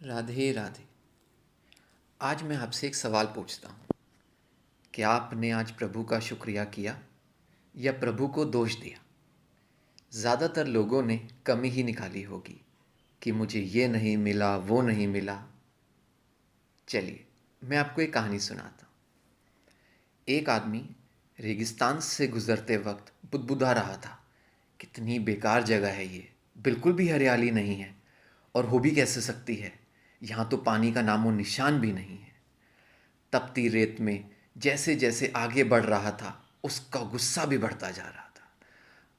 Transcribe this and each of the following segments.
राधे राधे। आज मैं आपसे एक सवाल पूछता हूँ। क्या आपने आज प्रभु का शुक्रिया किया या प्रभु को दोष दिया? ज़्यादातर लोगों ने कमी ही निकाली होगी कि मुझे ये नहीं मिला, वो नहीं मिला। चलिए, मैं आपको एक कहानी सुनाता हूँ। एक आदमी रेगिस्तान से गुजरते वक्त बुदबुदा रहा था, कितनी बेकार जगह है ये, बिल्कुल भी हरियाली नहीं है और हो भी कैसे सकती है, यहाँ तो पानी का नामो निशान भी नहीं है। तपती रेत में जैसे जैसे आगे बढ़ रहा था, उसका गुस्सा भी बढ़ता जा रहा था।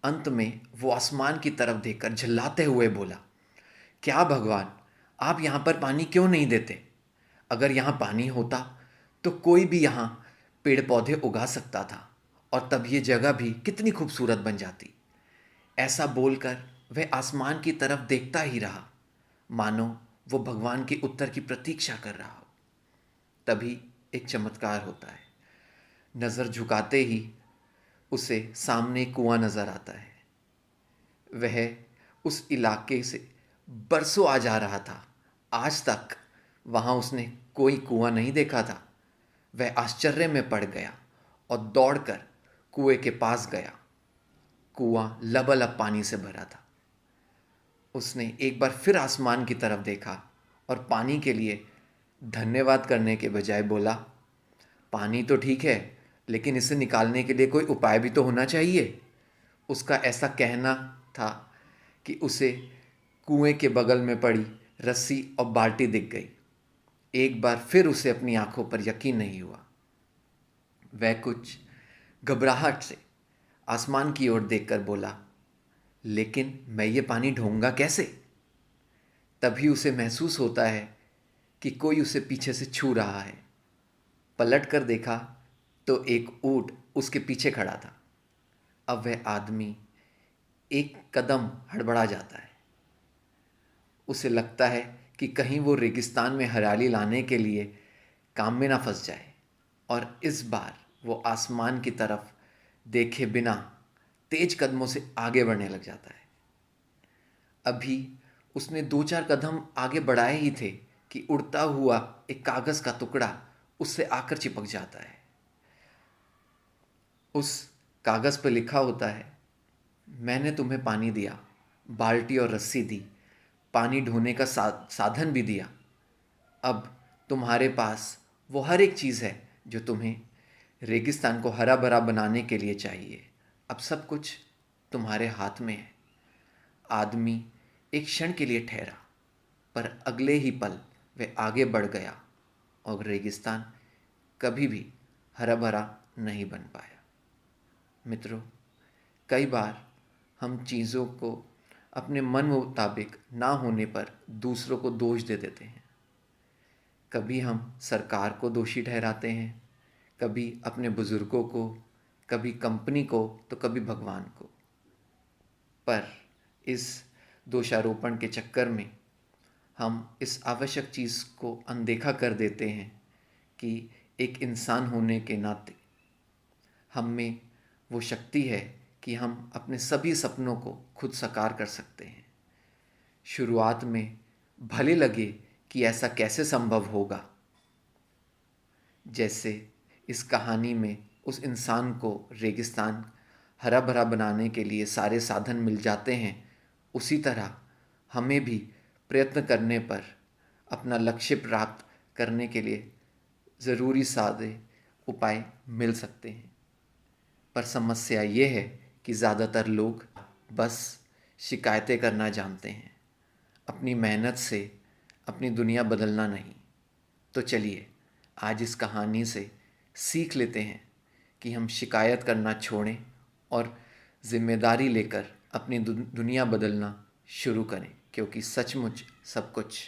अंत में वो आसमान की तरफ देखकर झल्लाते हुए बोला, क्या भगवान, आप यहाँ पर पानी क्यों नहीं देते? अगर यहाँ पानी होता तो कोई भी यहाँ पेड़ पौधे उगा सकता था और तब ये जगह भी कितनी खूबसूरत बन जाती। ऐसा बोलकर वह आसमान की तरफ देखता ही रहा, मानो वो भगवान के उत्तर की प्रतीक्षा कर रहा हो। तभी एक चमत्कार होता है। नज़र झुकाते ही उसे सामने कुआं नज़र आता है। वह उस इलाके से बरसों आ जा रहा था, आज तक वहाँ उसने कोई कुआं नहीं देखा था। वह आश्चर्य में पड़ गया और दौड़कर कुएं के पास गया। कुआं लबालब पानी से भरा था। उसने एक बार फिर आसमान की तरफ देखा और पानी के लिए धन्यवाद करने के बजाय बोला, पानी तो ठीक है, लेकिन इसे निकालने के लिए कोई उपाय भी तो होना चाहिए। उसका ऐसा कहना था कि उसे कुएं के बगल में पड़ी रस्सी और बाल्टी दिख गई। एक बार फिर उसे अपनी आंखों पर यकीन नहीं हुआ। वह कुछ घबराहट से आसमान की ओर देखकर बोला, लेकिन मैं ये पानी ढूंढूंगा कैसे? तभी उसे महसूस होता है कि कोई उसे पीछे से छू रहा है। पलट कर देखा तो एक ऊंट उसके पीछे खड़ा था। अब वह आदमी एक कदम हड़बड़ा जाता है। उसे लगता है कि कहीं वो रेगिस्तान में हरियाली लाने के लिए काम में ना फंस जाए, और इस बार वो आसमान की तरफ देखे बिना तेज कदमों से आगे बढ़ने लग जाता है। अभी उसने दो चार कदम आगे बढ़ाए ही थे कि उड़ता हुआ एक कागज़ का टुकड़ा उससे आकर चिपक जाता है। उस कागज़ पर लिखा होता है, मैंने तुम्हें पानी दिया, बाल्टी और रस्सी दी, पानी ढोने का साधन भी दिया। अब तुम्हारे पास वो हर एक चीज़ है जो तुम्हें रेगिस्तान को हरा भरा बनाने के लिए चाहिए। अब सब कुछ तुम्हारे हाथ में है। आदमी एक क्षण के लिए ठहरा, पर अगले ही पल वह आगे बढ़ गया और रेगिस्तान कभी भी हरा भरा नहीं बन पाया। मित्रों, कई बार हम चीज़ों को अपने मन मुताबिक ना होने पर दूसरों को दोष दे देते हैं। कभी हम सरकार को दोषी ठहराते हैं, कभी अपने बुज़ुर्गों को, कभी कंपनी को, तो कभी भगवान को। पर इस दोषारोपण के चक्कर में हम इस आवश्यक चीज़ को अनदेखा कर देते हैं कि एक इंसान होने के नाते हम में वो शक्ति है कि हम अपने सभी सपनों को खुद साकार कर सकते हैं। शुरुआत में भले लगे कि ऐसा कैसे संभव होगा, जैसे इस कहानी में उस इंसान को रेगिस्तान हरा भरा बनाने के लिए सारे साधन मिल जाते हैं, उसी तरह हमें भी प्रयत्न करने पर अपना लक्ष्य प्राप्त करने के लिए ज़रूरी सारे उपाय मिल सकते हैं। पर समस्या ये है कि ज़्यादातर लोग बस शिकायतें करना जानते हैं, अपनी मेहनत से अपनी दुनिया बदलना नहीं। तो चलिए, आज इस कहानी से सीख लेते हैं कि हम शिकायत करना छोड़ें और ज़िम्मेदारी लेकर अपनी दुनिया बदलना शुरू करें, क्योंकि सचमुच सब कुछ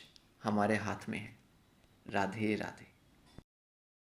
हमारे हाथ में है। राधे राधे।